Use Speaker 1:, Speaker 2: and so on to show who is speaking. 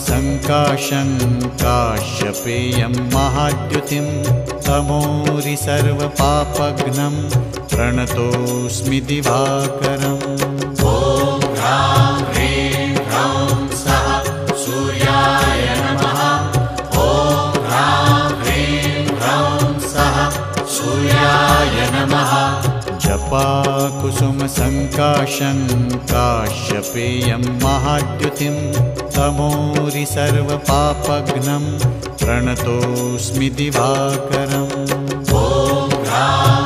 Speaker 1: कुसुमसङ्काशं काश्यपेयं महाद्युतिं तमोरि सर्वपापघ्नं प्रणतोऽस्मि दिवाकरम्। ॐ ह्रां ह्रीं ह्रौं सः सूर्याय नमः। ॐ ह्रां ह्रीं ह्रौं सः सूर्याय नमः। जपा कुसुमसङ्काशं काश्यपेयं महाद्युतिं तमोरि सर्वपापघ्नं प्रणतोऽस्मि दिवाकरम्। ॐ ह्रां